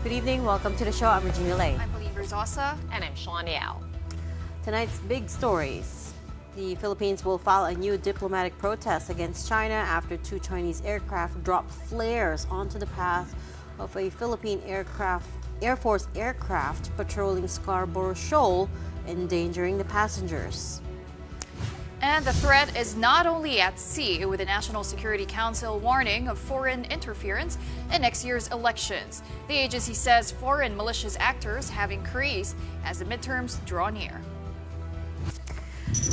Good evening. Welcome to the show. I'm Regina Lay. I'm Pauline Verzosa. And I'm Sean Yao. Tonight's big stories. The Philippines will file a new diplomatic protest against China after two Chinese aircraft dropped flares onto the path of a Philippine Air Force aircraft patrolling Scarborough Shoal, endangering the passengers. And the threat is not only at sea, with the National Security Council warning of foreign interference in next year's elections. The agency says foreign malicious actors have increased as the midterms draw near.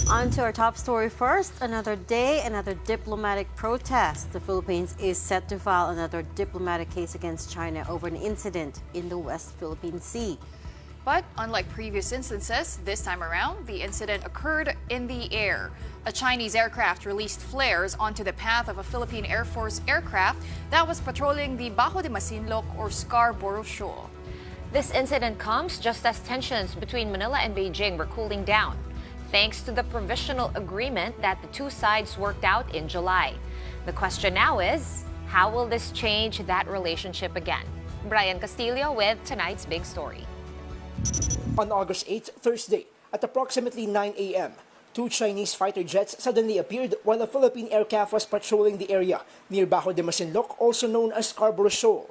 On to our top story first. Another day, another diplomatic protest. The Philippines is set to file another diplomatic case against China over an incident in the West Philippine Sea. But unlike previous instances, this time around, the incident occurred in the air. A Chinese aircraft released flares onto the path of a Philippine Air Force aircraft that was patrolling the Bajo de Masinloc or Scarborough Shoal. This incident comes just as tensions between Manila and Beijing were cooling down, thanks to the provisional agreement that the two sides worked out in July. The question now is, how will this change that relationship again? Brian Castillo with tonight's big story. On August 8, Thursday, at approximately 9 a.m., two Chinese fighter jets suddenly appeared while a Philippine aircraft was patrolling the area near Bajo de Masinloc, also known as Scarborough Shoal.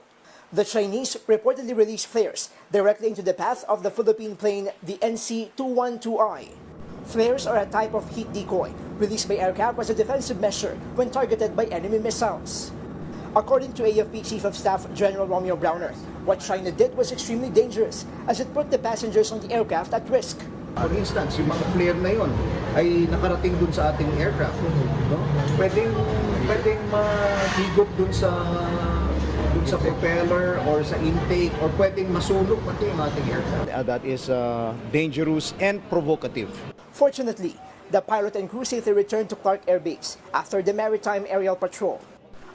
The Chinese reportedly released flares directly into the path of the Philippine plane, the NC-212I. Flares are a type of heat decoy released by aircraft as a defensive measure when targeted by enemy missiles. According to AFP Chief of Staff General Romeo Browner, what China did was extremely dangerous as it put the passengers on the aircraft at risk. For instance, yung mga flare na yon ay nakarating dun sa ating aircraft. No? Pwedeng mahigop dun sa propeller or sa intake, or pwedeng masunog pati yung ating aircraft. That is dangerous and provocative. Fortunately, the pilot and crew safely returned to Clark Air Base after the Maritime Aerial Patrol.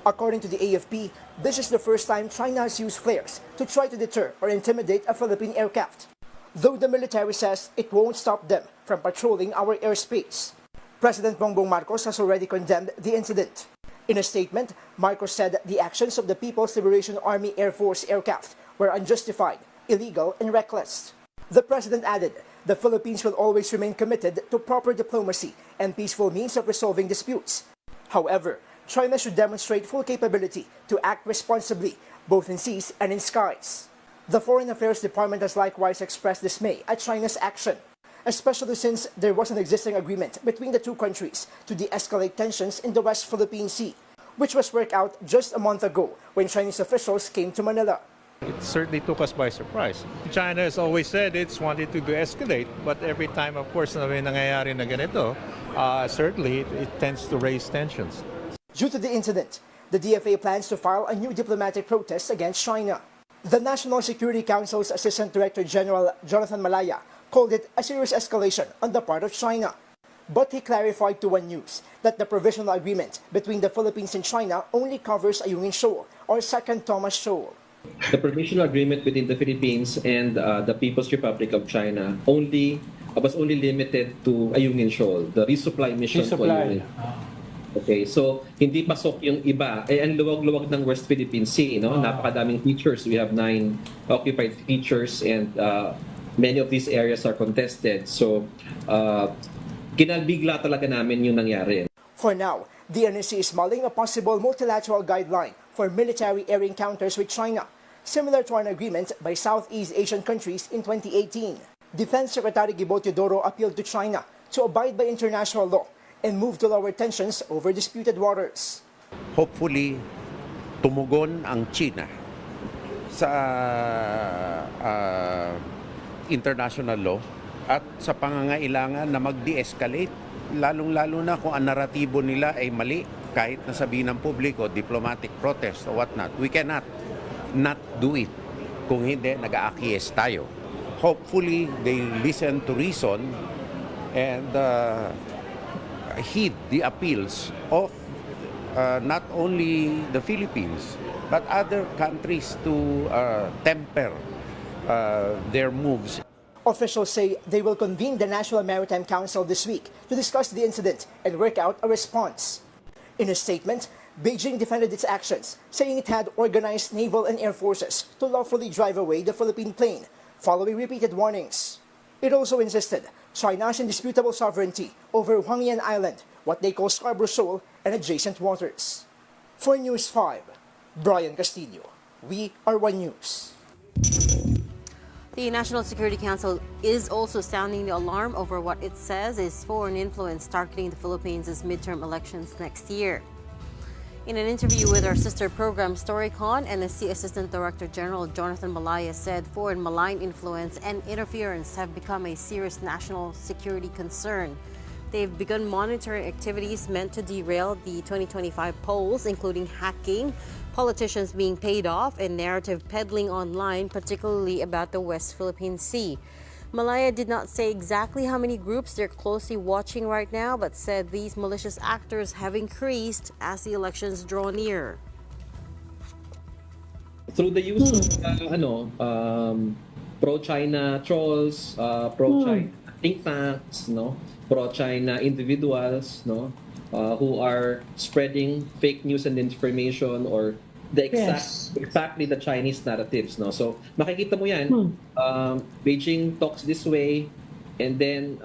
According to the AFP, this is the first time China has used flares to try to deter or intimidate a Philippine aircraft, though the military says it won't stop them from patrolling our airspace. President Bongbong Marcos has already condemned the incident. In a statement, Marcos said the actions of the People's Liberation Army Air Force aircraft were unjustified, illegal, and reckless. The president added, the Philippines will always remain committed to proper diplomacy and peaceful means of resolving disputes. However, China should demonstrate full capability to act responsibly, both in seas and in skies. The Foreign Affairs Department has likewise expressed dismay at China's action, especially since there was an existing agreement between the two countries to de-escalate tensions in the West Philippine Sea, which was worked out just a month ago when Chinese officials came to Manila. It certainly took us by surprise. China has always said it's wanted to de-escalate, but every time, of course, na may nangyayari na ganito, certainly it tends to raise tensions. Due to the incident, the DFA plans to file a new diplomatic protest against China. The National Security Council's Assistant Director General Jonathan Malaya called it a serious escalation on the part of China. But he clarified to One News that the provisional agreement between the Philippines and China only covers Ayungin Shoal or Second Thomas Shoal. The provisional agreement between the Philippines and the People's Republic of China was only limited to Ayungin Shoal, the resupply mission for Ayungin. Okay, so hindi pasok yung iba. Ang luwag-luwag ng West Philippine Sea, no? Napakadaming features. We have 9 occupied features, and many of these areas are contested. So, kinabigla talaga namin yung nangyari. For now, the NSC is mulling a possible multilateral guideline for military air encounters with China, similar to an agreement by Southeast Asian countries in 2018. Defense Secretary Gibo Teodoro appealed to China to abide by international law and move to lower tensions over disputed waters. Hopefully, tumugon ang China sa international law at sa pangangailangan na mag-de-escalate, lalong-lalo na kung ang naratibo nila ay mali, kahit na sabihin ng publiko, diplomatic protest or whatnot. We cannot not do it kung hindi nag-aakies tayo. Hopefully, they listen to reason and heed the appeals of not only the Philippines, but other countries to temper their moves. Officials say they will convene the National Maritime Council this week to discuss the incident and work out a response. In a statement, Beijing defended its actions, saying it had organized naval and air forces to lawfully drive away the Philippine plane, following repeated warnings. It also insisted China's indisputable sovereignty over Huangyan Island, what they call Scarborough Shoal, and adjacent waters. For News 5, Brian Castillo. We are One News. The National Security Council is also sounding the alarm over what it says is foreign influence targeting the Philippines' midterm elections next year. In an interview with our sister program Storycon, NSC Assistant Director General Jonathan Malaya said foreign malign influence and interference have become a serious national security concern. They've begun monitoring activities meant to derail the 2025 polls, including hacking, politicians being paid off, and narrative peddling online, particularly about the West Philippine Sea. Malaya did not say exactly how many groups they're closely watching right now, but said these malicious actors have increased as the elections draw near. Through the use of pro-China trolls, pro-China think tanks, pro-China individuals, who are spreading fake news and information or the exactly the Chinese narratives, So makikita mo yan, Beijing talks this way, and then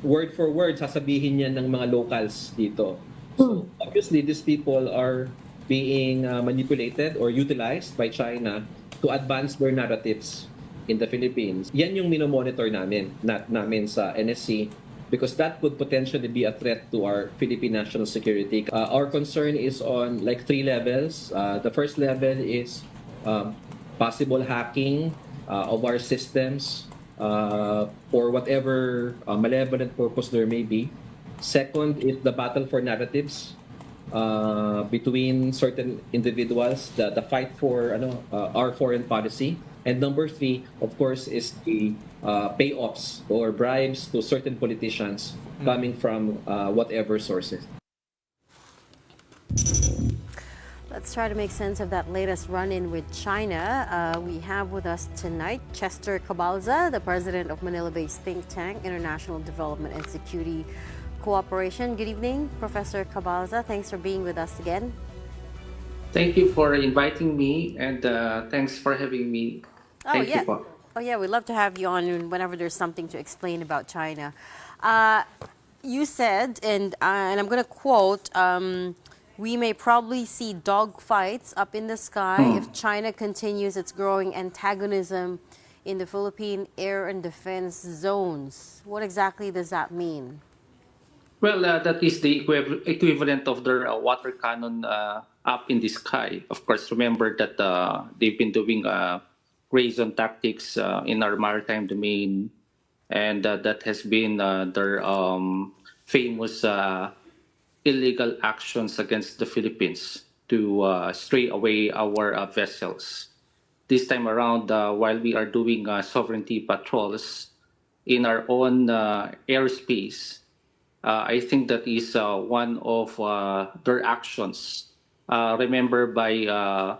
word for word sasabihin yan ng mga locals dito. So obviously these people are being manipulated or utilized by China to advance their narratives in the Philippines. Yan yung minomonitor namin sa NSC, because that could potentially be a threat to our Philippine national security. Our concern is on like 3 levels. The first level is possible hacking of our systems for whatever malevolent purpose there may be. Second is the battle for narratives between certain individuals, the fight for our foreign policy. And number 3, of course, is the payoffs or bribes to certain politicians coming from whatever sources. Let's try to make sense of that latest run-in with China. We have with us tonight Chester Cabalza, the president of Manila-based think tank International Development and Security Cooperation. Good evening, Professor Cabalza. Thanks for being with us again. Thank you for inviting me, and thanks for having me. Thank you, po. Oh yeah, we'd love to have you on whenever there's something to explain about China. You said, and I'm going to quote, we may probably see dogfights up in the sky if China continues its growing antagonism in the Philippine air and defense zones. What exactly does that mean? Well, that is the equivalent of their water cannon up in the sky. Of course, remember that they've been doing grazon tactics in our maritime domain, and that has been their famous illegal actions against the Philippines to stray away our vessels. This time around, while we are doing sovereignty patrols in our own airspace, I think that is one of their actions. Remember, by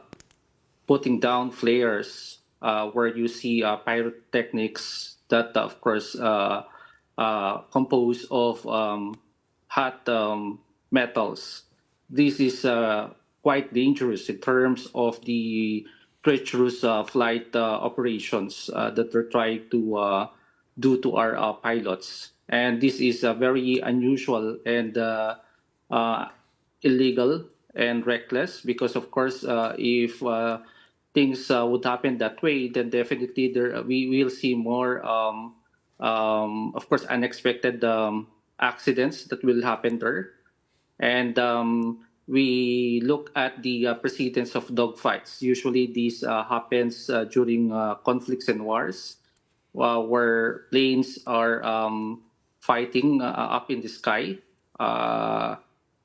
putting down flares where you see pyrotechnics that, of course, composed of hot metals. This is quite dangerous in terms of the treacherous flight operations that they're trying to do to our pilots. And this is very unusual and illegal and reckless, because, of course, if things would happen that way, then definitely we will see more, of course, unexpected accidents that will happen there. And we look at the precedence of dogfights. Usually this happens during conflicts and wars, where planes are fighting up in the sky.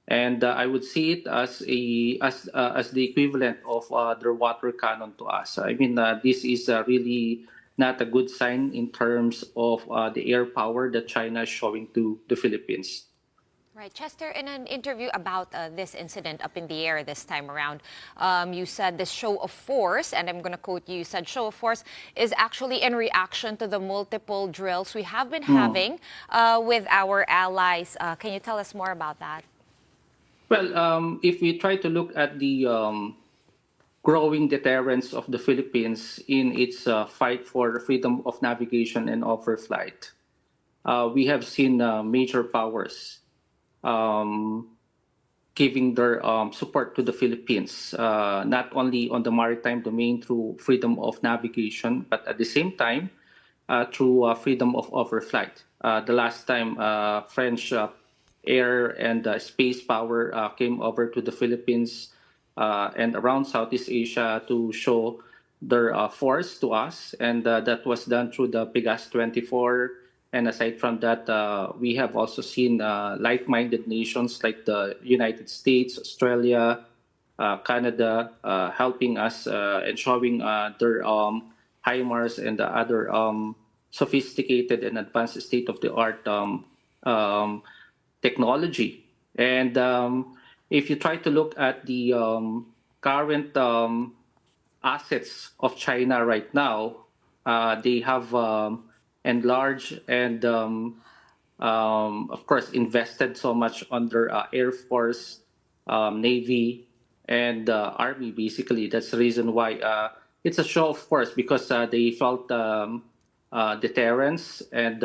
And I would see it as the equivalent of their water cannon to us. I mean, this is really not a good sign in terms of the air power that China is showing to the Philippines. Right. Chester, in an interview about this incident up in the air this time around, you said this show of force, and I'm going to quote you, said show of force is actually in reaction to the multiple drills we have been having with our allies. Can you tell us more about that? Well, if we try to look at the growing deterrence of the Philippines in its fight for freedom of navigation and overflight, we have seen major powers um, giving their support to the Philippines, not only on the maritime domain through freedom of navigation, but at the same time through freedom of overflight. The last time French air and space power came over to the Philippines and around Southeast Asia to show their force to us, and that was done through the Pegasus 24. And aside from that, we have also seen like-minded nations like the United States, Australia, Canada helping us and showing their HIMARS and the other sophisticated and advanced state-of-the-art technology. And if you try to look at the current assets of China right now, they have enlarged and, of course, invested so much on their Air Force, Navy, and Army, basically. That's the reason why it's a show of force, because they felt deterrence and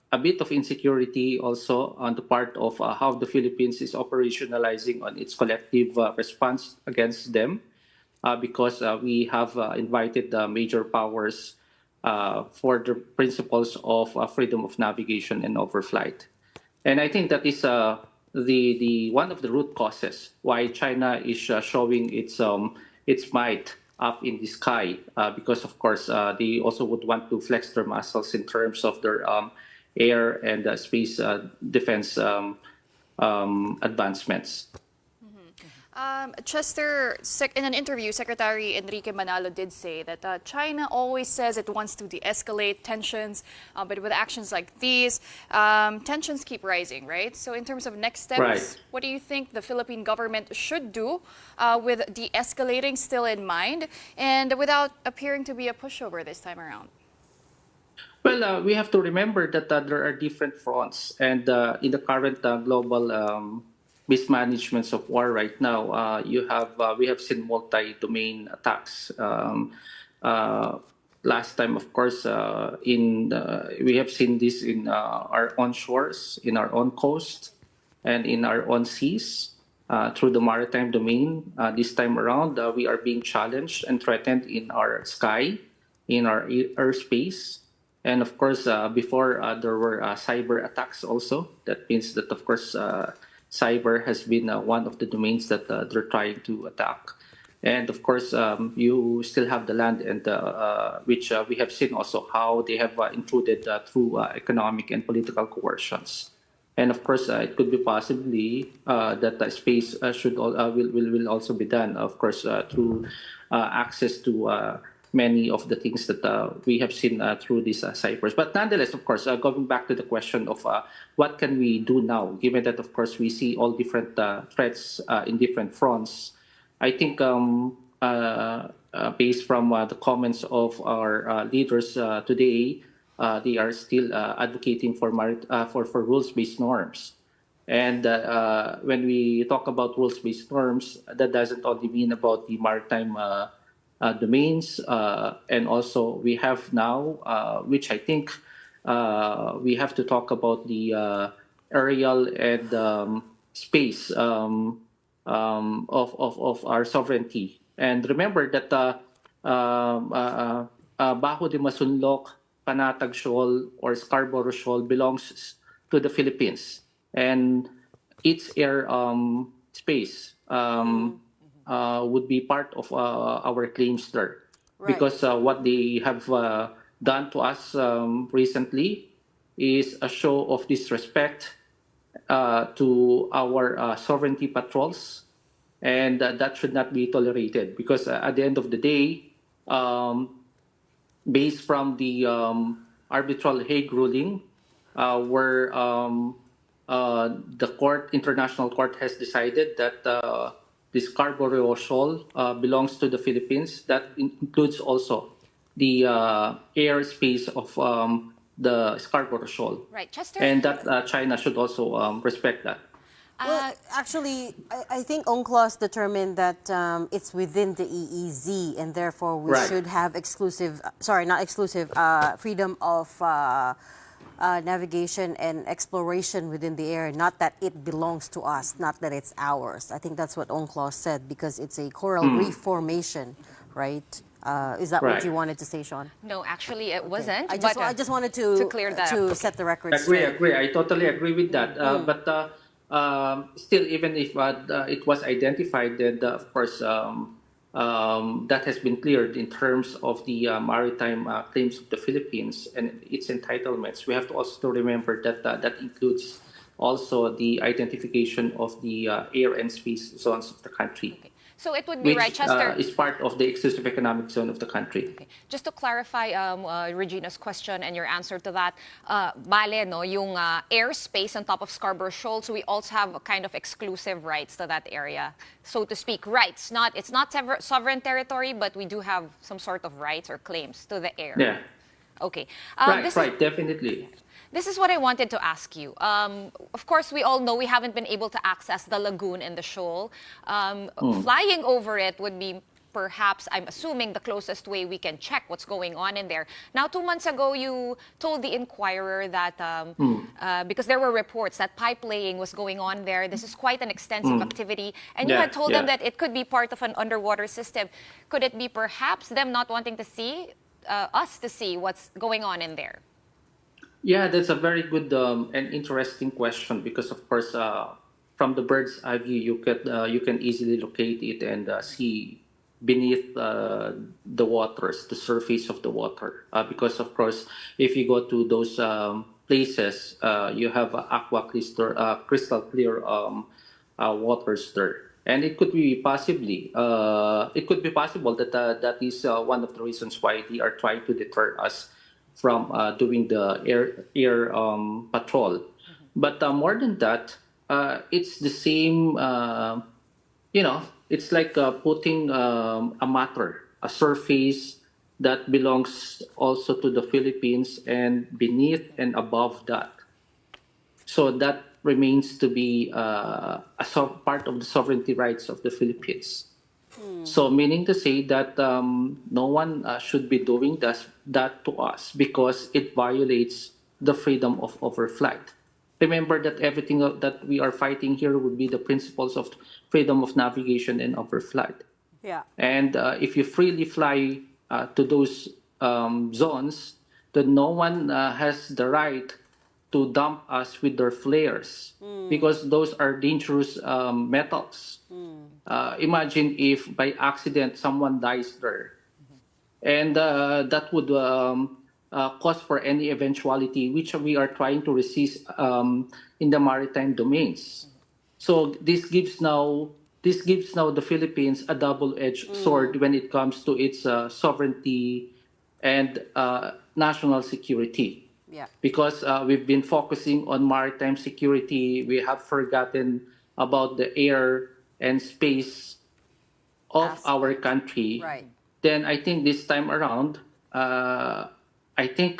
a bit of insecurity also on the part of how the Philippines is operationalizing on its collective response against them, because we have invited the major powers for the principles of freedom of navigation and overflight. And I think that is the one of the root causes why China is showing its might up in the sky, because of course they also would want to flex their muscles in terms of their air and space defense advancements. Chester, in an interview, Secretary Enrique Manalo did say that China always says it wants to de-escalate tensions, but with actions like these, tensions keep rising, right? So in terms of next steps, Right. what do you think the Philippine government should do with de-escalating still in mind and without appearing to be a pushover this time around? Well, we have to remember that there are different fronts, and in the current global mismanagements of war right now, we have seen multi-domain attacks. Last time, of course, we have seen this in our own shores, in our own coast, and in our own seas through the maritime domain. This time around, we are being challenged and threatened in our sky, in our airspace. And of course, before there were cyber attacks also. That means that, of course, cyber has been one of the domains that they're trying to attack. And of course, you still have the land, and which we have seen also how they have intruded through economic and political coercions. And of course, it could be possibly that space will also be done, of course, through access to many of the things that we have seen through these cybers. But nonetheless, of course, going back to the question of what can we do now, given that, of course, we see all different threats in different fronts. I think based from the comments of our leaders today, they are still advocating for rules-based norms. And when we talk about rules-based norms, that doesn't only mean about the maritime domains, and also we have now, which I think we have to talk about the aerial and space of our sovereignty. And remember that Bajo de Masunlok, Panatag Shoal, or Scarborough Shoal belongs to the Philippines, and its air space would be part of our claims there. Right. Because what they have done to us recently is a show of disrespect to our sovereignty patrols, and that should not be tolerated, because at the end of the day, based from the arbitral Hague ruling, where the international court has decided that the Scarborough Shoal belongs to the Philippines. That includes also the airspace of the Scarborough Shoal. Right, Chester? And that China should also respect that. Well, actually, I think UNCLOS determined that it's within the EEZ, and therefore we Right. should have freedom of navigation and exploration within the air, not that it belongs to us, not that it's ours. I think that's what UNCLOS said, because it's a coral reef formation, right? Is that what Right. you wanted to say, Sean? No, actually, it wasn't. I but, just wanted to clear that up. set the record Agree, straight. agree. I totally agree with that. But still, even if it was identified, then of course that has been cleared in terms of the maritime claims of the Philippines and its entitlements. We have to also remember that that includes also the identification of the air and space zones of the country, Okay. So it would be right, which Chester. is part of the exclusive economic zone of the country. Okay. Just to clarify Regina's question and your answer to that, bale, no, yung airspace on top of Scarborough Shoal, so we also have a kind of exclusive rights to that area, so to speak. Rights, it's not sovereign territory, but we do have some sort of rights or claims to the air. Yeah, Okay. right, definitely. This is what I wanted to ask you. Of course, we all know we haven't been able to access the lagoon and the shoal. Flying over it would be perhaps, I'm assuming, the closest way we can check what's going on in there. Now, 2 months ago, you told the Inquirer that because there were reports that pipe laying was going on there. This is quite an extensive activity. And you Yeah, had told them yeah. that it could be part of an underwater system. Could it be perhaps them not wanting to see, us to see what's going on in there? Yeah, that's a very good and interesting question because, of course, from the bird's eye view, you can easily locate it and see beneath the waters, the surface of the water. Because, of course, if you go to those places, you have crystal clear waters there. And it could be possible that that is one of the reasons why they are trying to deter us from doing the air patrol. But more than that, it's the same, it's like putting a matter, a surface that belongs also to the Philippines and beneath and above that. So that remains to be part of the sovereignty rights of the Philippines. So meaning to say that no one should be doing that to us because it violates the freedom of overflight. Remember that everything that we are fighting here would be the principles of freedom of navigation and overflight. Yeah. And if you freely fly to those zones, then no one has the right to dump us with their flares because those are dangerous metals. Imagine if by accident someone dies there, and that would cause for any eventuality which we are trying to resist in the maritime domains. So this gives now the Philippines a double-edged sword when it comes to its sovereignty and national security. Yeah. Because we've been focusing on maritime security, we have forgotten about the air and space of our country. Right. Then I think this time around, I think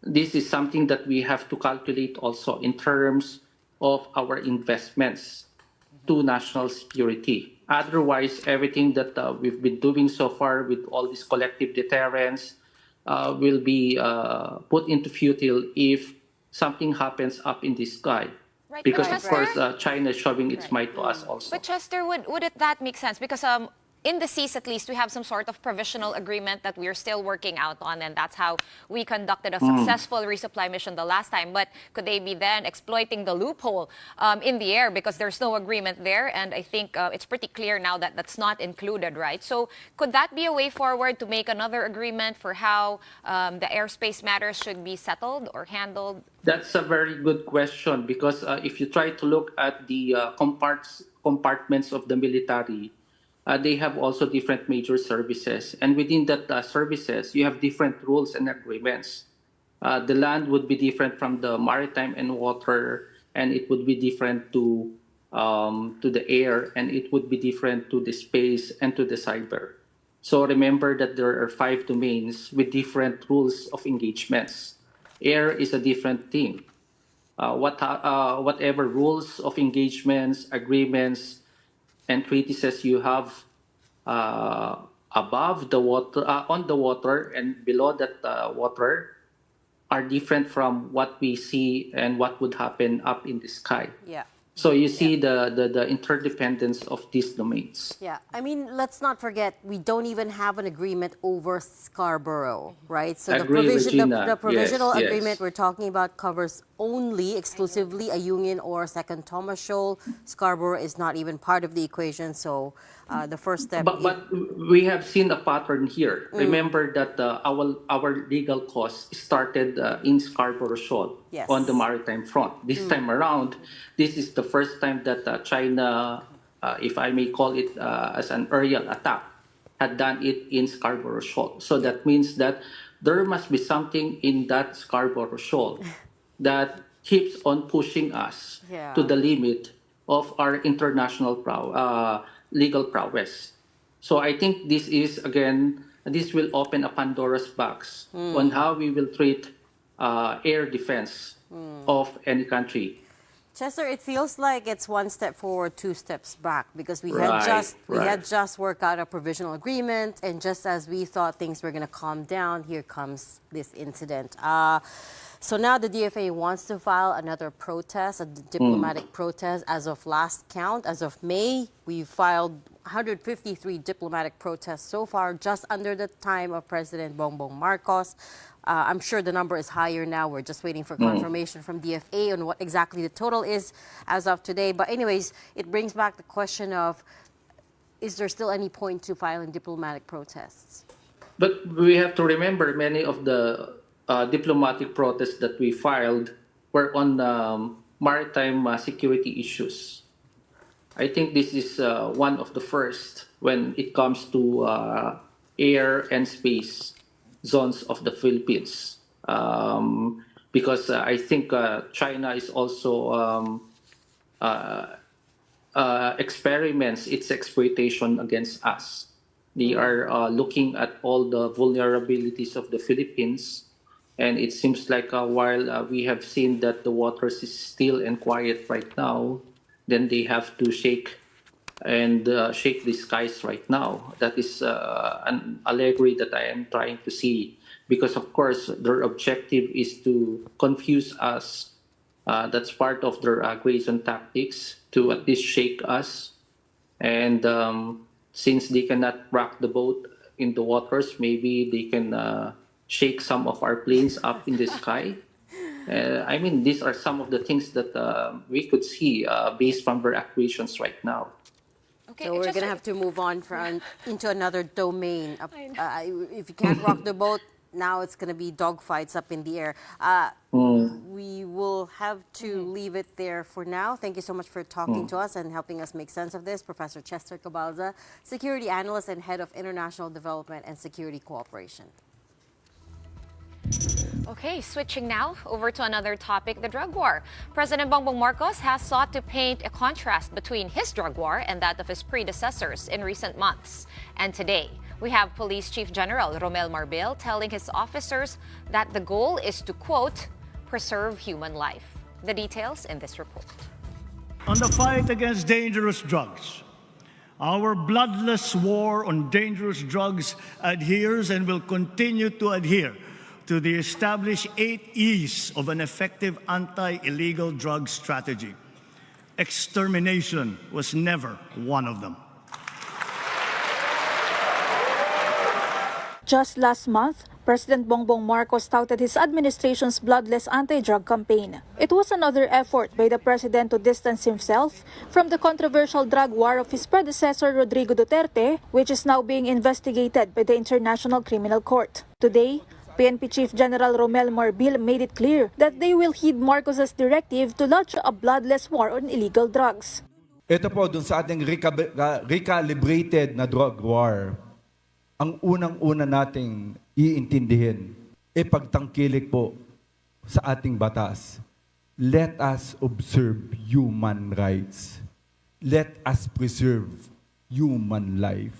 this is something that we have to calculate also in terms of our investments to national security. Otherwise, everything that we've been doing so far with all this collective deterrence will be put into futile if something happens up in the sky. Right, Because, but of course, Chester? China is showing its might to us also. But Chester, would that make sense? Because in the seas, at least, we have some sort of provisional agreement that we're still working out on, and that's how we conducted a successful resupply mission the last time. But could they be then exploiting the loophole in the air because there's no agreement there? And I think it's pretty clear now that that's not included, right? So could that be a way forward to make another agreement for how the airspace matters should be settled or handled? That's a very good question because if you try to look at the compartments of the military, they have also different major services. And within that services, you have different rules and agreements. The land would be different from the maritime and water, and it would be different to the air, and it would be different to the space and to the cyber. So remember that there are 5 domains with different rules of engagements. Air is a different thing. whatever rules of engagements, agreements, and treaties you have above the water, on the water, and below that water are different from what we see and what would happen up in the sky. Yeah. So you see the interdependence of these domains. Yeah, I mean, let's not forget, we don't even have an agreement over Scarborough, right? So Agree, Regina. the provisional Yes, yes. agreement we're talking about covers only, exclusively, a Union or Second Thomas Shoal. Scarborough is not even part of the equation, so the first step... But we have seen a pattern here. Remember that our legal cause started in Scarborough Shoal Yes. on the maritime front. This time around, this is the first time that China, if I may call it as an aerial attack, had done it in Scarborough Shoal. So that means that there must be something in that Scarborough Shoal that keeps on pushing us Yeah. to the limit of our international legal prowess. So I think this is, again, this will open a Pandora's box on how we will treat air defense of any country. Chester, it feels like it's one step forward, two steps back, because we Right, had just worked out a provisional agreement, and just as we thought things were going to calm down, here comes this incident. So now the DFA wants to file another protest, a diplomatic protest. As of last count, as of May, we filed 153 diplomatic protests so far, just under the time of President Bongbong Marcos. I'm sure the number is higher now. We're just waiting for confirmation from DFA on what exactly the total is as of today. But anyways, it brings back the question of, is there still any point to filing diplomatic protests? But we have to remember many of the diplomatic protests that we filed were on maritime security issues. I think this is one of the first when it comes to air and space zones of the Philippines. Because I think China is also experiments its exploitation against us. They are looking at all the vulnerabilities of the Philippines. And it seems like while we have seen that the waters is still and quiet right now, then they have to shake the skies right now. That is an allegory that I am trying to see, because of course their objective is to confuse us. That's part of their aggression tactics, to at least shake us. And since they cannot rock the boat in the waters, maybe they can shake some of our planes up in the sky. I mean, these are some of the things that we could see based from their acquisitions right now. Okay, So we're going to have to move on into another domain. If you can't rock the boat, now it's going to be dogfights up in the air. We will have to leave it there for now. Thank you so much for talking to us and helping us make sense of this. Professor Chester Cabalza, Security Analyst and Head of International Development and Security Cooperation. Okay, switching now over to another topic, the drug war. President Bongbong Marcos has sought to paint a contrast between his drug war and that of his predecessors in recent months. And today, we have Police Chief General Romel Marbil telling his officers that the goal is to, quote, preserve human life. The details in this report. On the fight against dangerous drugs, our bloodless war on dangerous drugs adheres and will continue to adhere to the established 8 E's of an effective anti-illegal drug strategy. Extermination was never one of them. Just last month, President Bongbong Marcos touted his administration's bloodless anti-drug campaign. It was another effort by the president to distance himself from the controversial drug war of his predecessor Rodrigo Duterte, which is now being investigated by the International Criminal Court. Today, PNP Chief General Romel Marbil made it clear that they will heed Marcos's directive to launch a bloodless war on illegal drugs. Ito po, dun sa ating recalibrated na drug war, ang unang-una nating iintindihin, pagtangkilik po sa ating batas. Let us observe human rights. Let us preserve human life.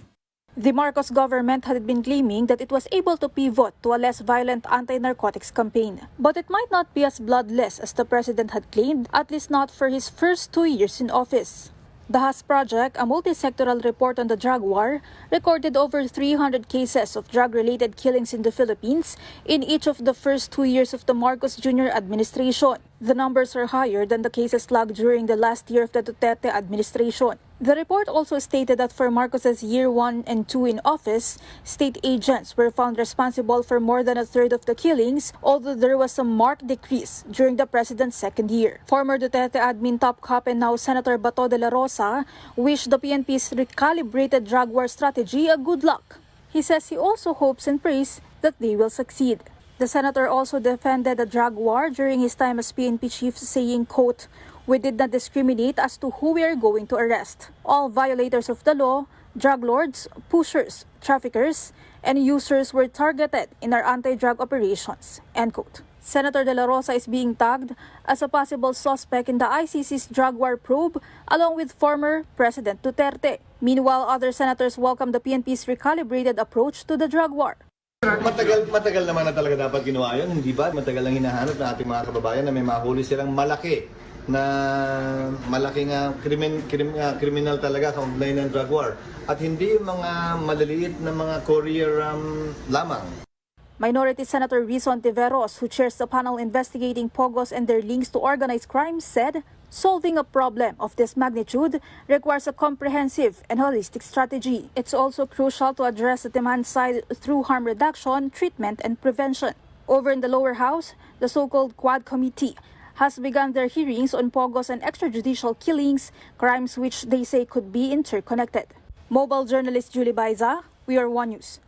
The Marcos government had been claiming that it was able to pivot to a less violent anti-narcotics campaign. But it might not be as bloodless as the president had claimed, at least not for his first 2 years in office. The HAS Project, a multi-sectoral report on the drug war, recorded over 300 cases of drug-related killings in the Philippines in each of the first 2 years of the Marcos Jr. administration. The numbers are higher than the cases logged during the last year of the Duterte administration. The report also stated that for Marcos's year 1 and 2 in office, state agents were found responsible for more than a third of the killings, although there was a marked decrease during the president's second year. Former Duterte admin top cop and now Senator Bato de la Rosa wished the PNP's recalibrated drug war strategy a good luck. He says he also hopes and prays that they will succeed. The senator also defended the drug war during his time as PNP chief, saying, quote, "We did not discriminate as to who we are going to arrest. All violators of the law, drug lords, pushers, traffickers, and users were targeted in our anti-drug operations." End quote. Senator De La Rosa is being tagged as a possible suspect in the ICC's drug war probe, along with former President Duterte. Meanwhile, other senators welcome the PNP's recalibrated approach to the drug war. Matagal naman na talaga dapat ginawa yun, hindi ba? Matagal lang hinahanap ng ating mga kababayan na may mahuli silang malaking kriminal talaga kaugnay ng drug war. At hindi yung mga maliliit na mga courier lamang. Minority Senator Rizzo Antiveros, who chairs the panel investigating POGOs and their links to organized crime, said solving a problem of this magnitude requires a comprehensive and holistic strategy. It's also crucial to address the demand side through harm reduction, treatment, and prevention. Over in the lower house, the so-called Quad Committee has begun their hearings on POGOs and extrajudicial killings, crimes which they say could be interconnected. Mobile journalist Julie Baiza, We Are One News.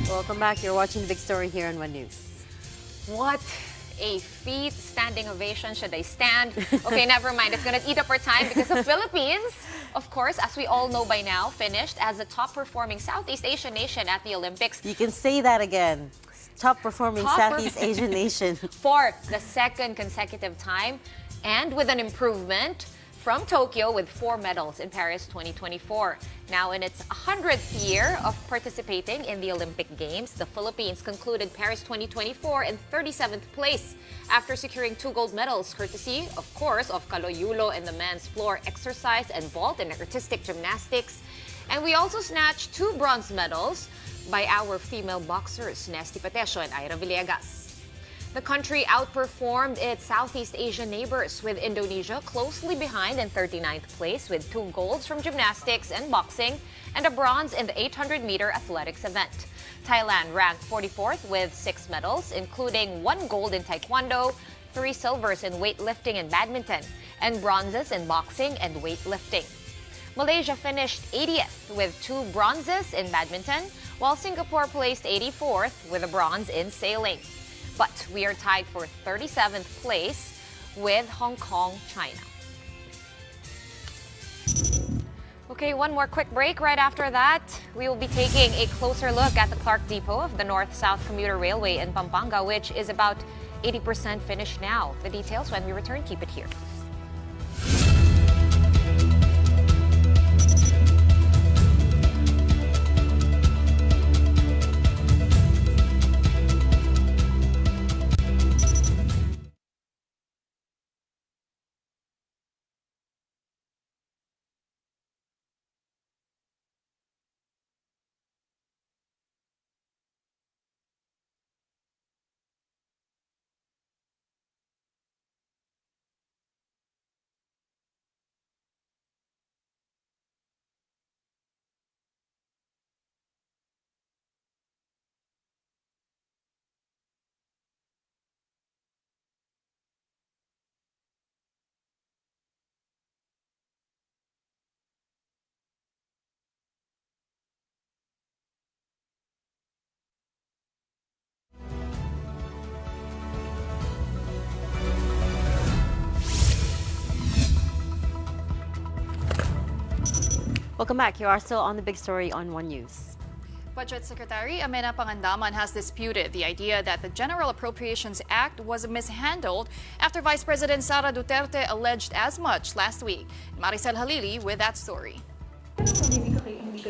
Welcome back. You're watching the big story here on One News. What a feat. Standing ovation. Should I stand? Okay, never mind. It's going to eat up our time because the Philippines, of course, as we all know by now, finished as the top-performing Southeast Asian nation at the Olympics. You can say that again. Top-performing Southeast Asian nation. For the second consecutive time, and with an improvement from Tokyo with 4 medals in Paris 2024. Now, in its 100th year of participating in the Olympic Games, the Philippines concluded Paris 2024 in 37th place after securing 2 gold medals, courtesy, of course, of Kaloyulo in the men's floor exercise and vault and artistic gymnastics. And we also snatched 2 bronze medals by our female boxers, Nesty Patesio and Ira Villegas. The country outperformed its Southeast Asian neighbors, with Indonesia closely behind in 39th place with 2 golds from gymnastics and boxing and a bronze in the 800-meter athletics event. Thailand ranked 44th with 6 medals, including 1 gold in taekwondo, 3 silvers in weightlifting and badminton, and bronzes in boxing and weightlifting. Malaysia finished 80th with 2 bronzes in badminton, while Singapore placed 84th with a bronze in sailing. But we are tied for 37th place with Hong Kong, China. Okay, one more quick break. Right after that, we will be taking a closer look at the Clark Depot of the North-South Commuter Railway in Pampanga, which is about 80% finished now. The details when we return. Keep it here. Welcome back. You are still on the big story on One News. Budget Secretary Amena Pangandaman has disputed the idea that the General Appropriations Act was mishandled after Vice President Sara Duterte alleged as much last week. Maricel Halili with that story.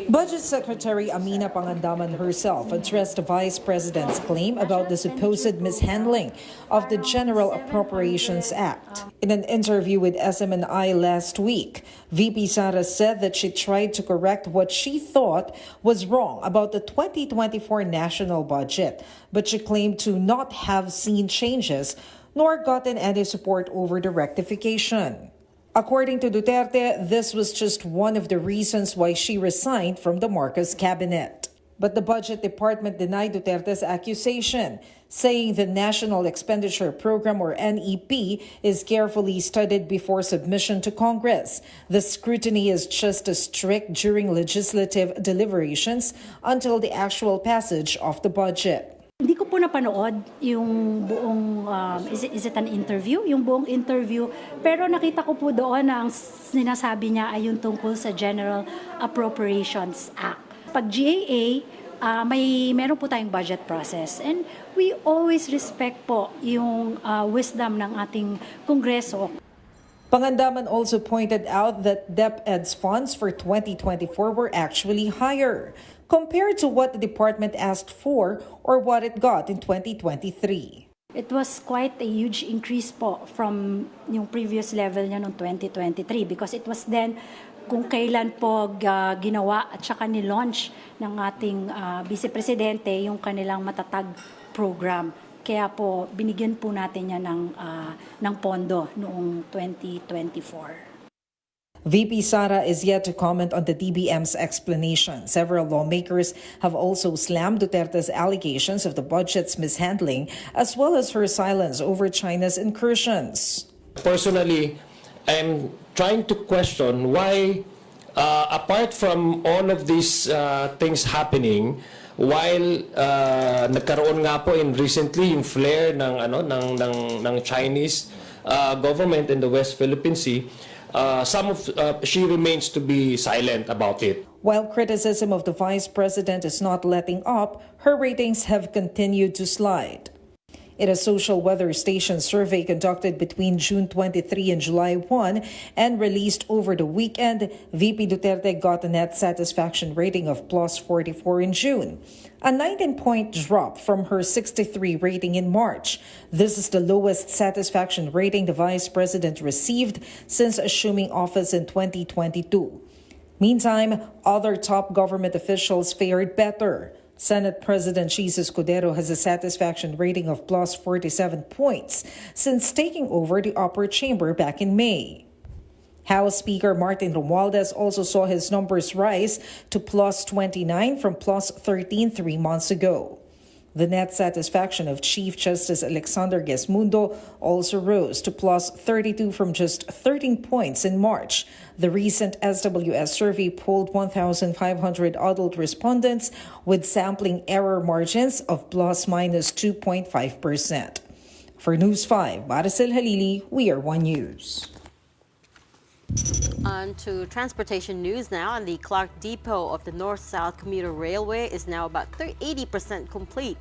Budget Secretary Amena Pangandaman herself addressed the Vice President's claim about the supposed mishandling of the General Appropriations Act. In an interview with SMNI last week, VP Sara said that she tried to correct what she thought was wrong about the 2024 national budget, but she claimed to not have seen changes nor gotten any support over the rectification. According to Duterte, this was just one of the reasons why she resigned from the Marcos cabinet. But the Budget Department denied Duterte's accusation, saying the National Expenditure Program, or NEP, is carefully studied before submission to Congress. The scrutiny is just as strict during legislative deliberations until the actual passage of the budget. Hindi ko po napanood yung buong, is it an interview? Yung buong interview. Pero nakita ko po doon na ang sinasabi niya ay yung tungkol sa General Appropriations Act. Pag GAA, meron po tayong budget process. And we always respect po yung wisdom ng ating Kongreso. Pangandaman also pointed out that DepEd's funds for 2024 were actually higher compared to what the department asked for or what it got in 2023. It was quite a huge increase po from yung previous level niya noong 2023 because it was then kung kailan po ginawa at saka ni-launch ng ating Vice Presidente yung kanilang matatag program. Kaya po binigyan po natin niya ng pondo noong 2024. VP Sara is yet to comment on the DBM's explanation. Several lawmakers have also slammed Duterte's allegations of the budget's mishandling, as well as her silence over China's incursions. Personally, I'm trying to question why, apart from all of these things happening, while nagkaroon nga po in recently yung flare ng Chinese government in the West Philippine Sea, she remains to be silent about it. While criticism of the Vice President is not letting up, her ratings have continued to slide. In a social weather station survey conducted between June 23 and July 1 and released over the weekend, VP Duterte got a net satisfaction rating of plus 44 in June, a 19-point drop from her 63 rating in March. This is the lowest satisfaction rating the Vice President received since assuming office in 2022. Meantime, other top government officials fared better. Senate President Jesus Escudero has a satisfaction rating of plus 47 points since taking over the upper chamber back in May. House Speaker Martin Romualdez also saw his numbers rise to plus 29 from plus 13 3 months ago. The net satisfaction of Chief Justice Alexander Gesmundo also rose to plus 32 from just 13 points in March. The recent SWS survey polled 1,500 adult respondents with sampling error margins of plus minus 2.5%. For News 5, Maricel Halili, We Are One News. On to transportation news now, and the Clark Depot of the North-South Commuter Railway is now about 80% complete.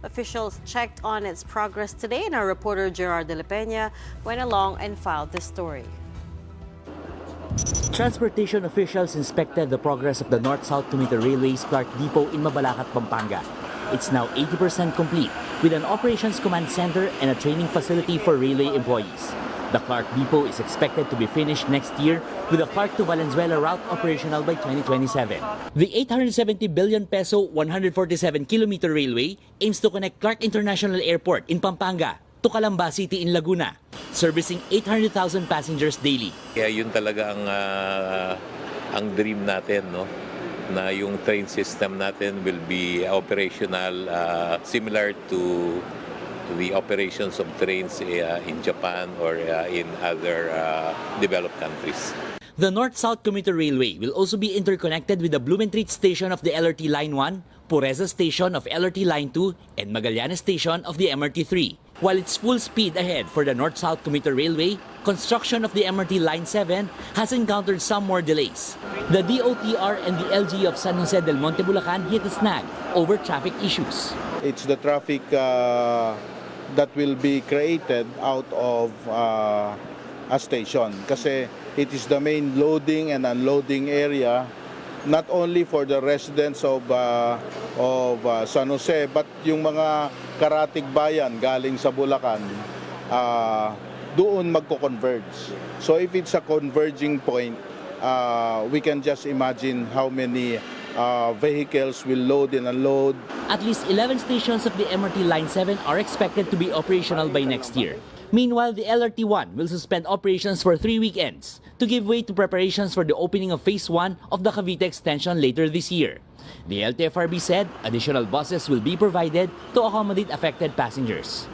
Officials checked on its progress today, and our reporter Gerard de la Peña went along and filed this story. Transportation officials inspected the progress of the North-South Commuter Railway's Clark Depot in Mabalacat, Pampanga. It's now 80% complete, with an operations command center and a training facility for railway employees. The Clark Depot is expected to be finished next year, with the Clark to Valenzuela route operational by 2027. The 870 billion peso 147-kilometer railway aims to connect Clark International Airport in Pampanga to Calamba City in Laguna, servicing 800,000 passengers daily. Kaya yun talaga ang dream natin, no? Na yung train system natin will be operational similar to the operations of trains in Japan or in other developed countries. The North-South Commuter Railway will also be interconnected with the Blumentritt Station of the LRT Line 1, Pureza Station of LRT Line 2, and Magallanes Station of the MRT 3. While it's full speed ahead for the North-South Commuter Railway, construction of the MRT Line 7 has encountered some more delays. The DOTR and the LG of San Jose del Monte, Bulacan hit a snag over traffic issues. It's the traffic that will be created out of a station kasi it is the main loading and unloading area not only for the residents of San Jose but yung mga karatig bayan galing sa Bulacan doon magko-converge. So if it's a converging point, we can just imagine how many vehicles will load and unload. At least 11 stations of the MRT Line 7 are expected to be operational by next year. Meanwhile, the LRT-1 will suspend operations for 3 weekends to give way to preparations for the opening of Phase 1 of the Cavite extension later this year. The LTFRB said additional buses will be provided to accommodate affected passengers.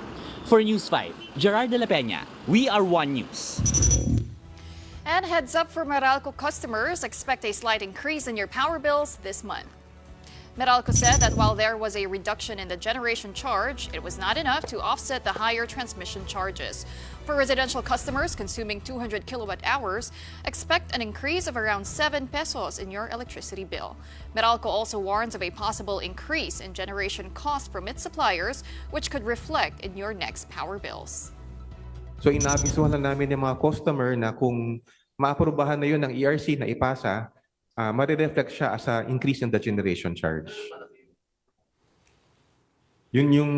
For News 5, Gerard de la Peña, We Are One News. And heads up for Meralco customers, expect a slight increase in your power bills this month. Meralco said that while there was a reduction in the generation charge, it was not enough to offset the higher transmission charges. For residential customers consuming 200 kilowatt hours, expect an increase of around 7 pesos in your electricity bill. Meralco also warns of a possible increase in generation costs from its suppliers, which could reflect in your next power bills. So inabisuhan lang namin yung mga customer na kung maaprubahan na yun ng ERC na ipasa, marireflect siya as a increase in the generation charge. Yun yung,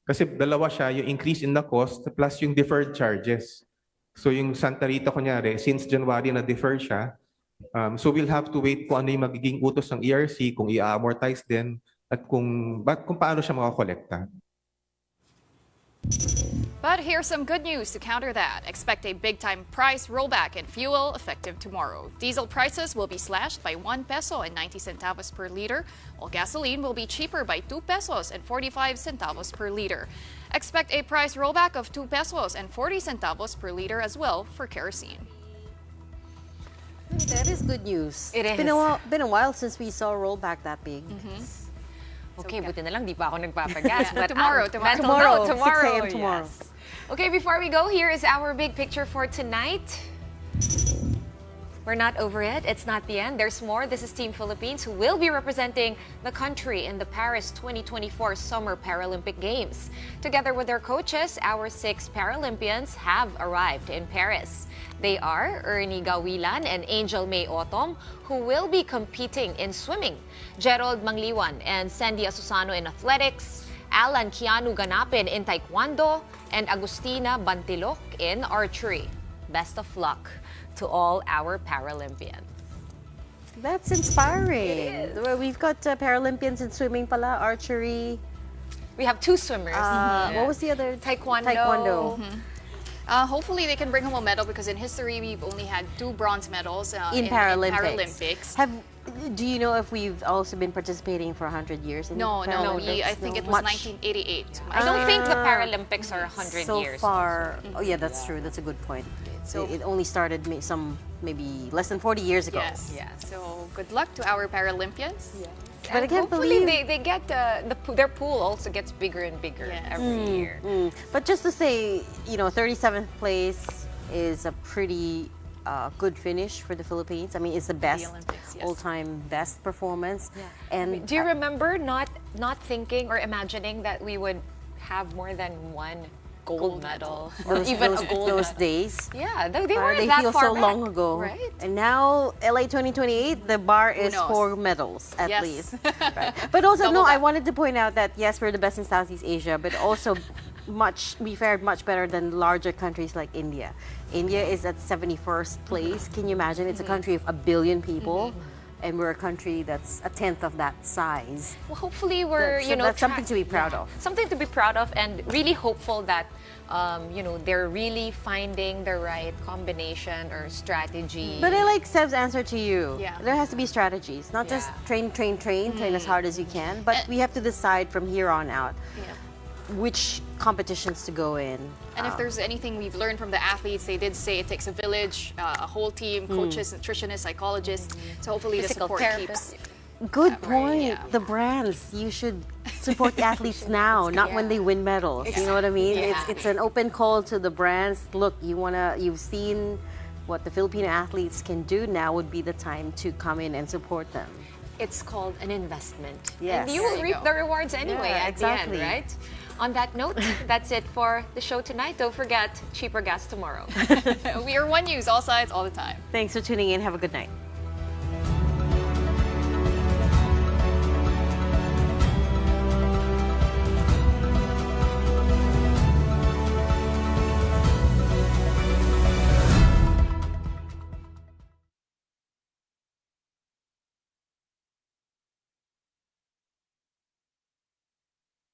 kasi dalawa siya, yung increase in the cost plus yung deferred charges. So yung Santa Rita kunyari, since January na defer siya, so we'll have to wait kung ano yung magiging utos ng ERC, kung i-amortize din, at kung paano siya makakolekta. But here's some good news to counter that. Expect a big-time price rollback in fuel effective tomorrow. Diesel prices will be slashed by 1 peso and 90 centavos per liter, while gasoline will be cheaper by 2 pesos and 45 centavos per liter. Expect a price rollback of 2 pesos and 40 centavos per liter as well for kerosene. That is good news. It It's been a while since we saw a rollback that big. Okay, buti na lang di pa ako nagpapagas. But Tomorrow. tomorrow. 6 a.m. tomorrow. Yes. Okay, before we go, here is our big picture for tonight. We're not over it. It's not the end. There's more. This is Team Philippines, who will be representing the country in the Paris 2024 Summer Paralympic Games. Together with their coaches, our 6 Paralympians have arrived in Paris. They are Ernie Gawilan and Angel May Otom, who will be competing in swimming, Gerald Mangliwan and Sandy Asusano in athletics, Alan Kianu Ganapin in taekwondo, and Agustina Bantilok in archery. Best of luck to all our Paralympians. That's inspiring. We've got Paralympians in swimming pala, archery. We have 2 swimmers. What was the other? Taekwondo. Hopefully they can bring home a medal because in history we've only had 2 bronze medals in Paralympics. Do you know if we've also been participating for 100 years? No. I think it was 1988. I don't think the Paralympics are 100 so years. So far, oh yeah, that's true. That's a good point. So it only started maybe less than 40 years ago. Yes. Yeah. So good luck to our Paralympians. Yes. But I can't hopefully believe they get their pool also gets bigger and bigger every year. But just to say, 37th place is a pretty good finish for the Philippines. I mean, it's the best Olympics, yes. all-time best performance. And Do you remember not thinking or imagining that we would have more than one gold medal or even a gold those medal? days. Yeah, they weren't They that feel far so back, long ago, right? And now LA 2028, the bar is knows? 4 medals at Yes. least. Right. But also, Double no, I that. wanted to point out that yes, we're the best in Southeast Asia, but also we fared much better than larger countries like India. India is at 71st place. Can you imagine? It's a country of 1 billion people. And we're a country that's a tenth of that size. Well, hopefully we're, So that's something to be proud of. Something to be proud of, and really hopeful that, they're really finding the right combination or strategy. But I like Seb's answer to you. Yeah. There has to be strategies, not just train as hard as you can, but we have to decide from here on out which competitions to go in. And if there's anything we've learned from the athletes, they did say it takes a village, a whole team, coaches, nutritionists, psychologists. So hopefully Physical the support therapists. keeps. Good Right, point. yeah. The brands, you should support the athletes now, not when they win medals. You know what I mean? Yeah. It's an open call to the brands. Look, you've seen what the Filipino athletes can do. Now would be the time to come in and support them. It's called an investment. Yes. And you There will you reap go. the rewards anyway Yeah, at exactly. the end, right? On that note, that's it for the show tonight. Don't forget, cheaper gas tomorrow. We are One News, all sides, all the time. Thanks for tuning in. Have a good night.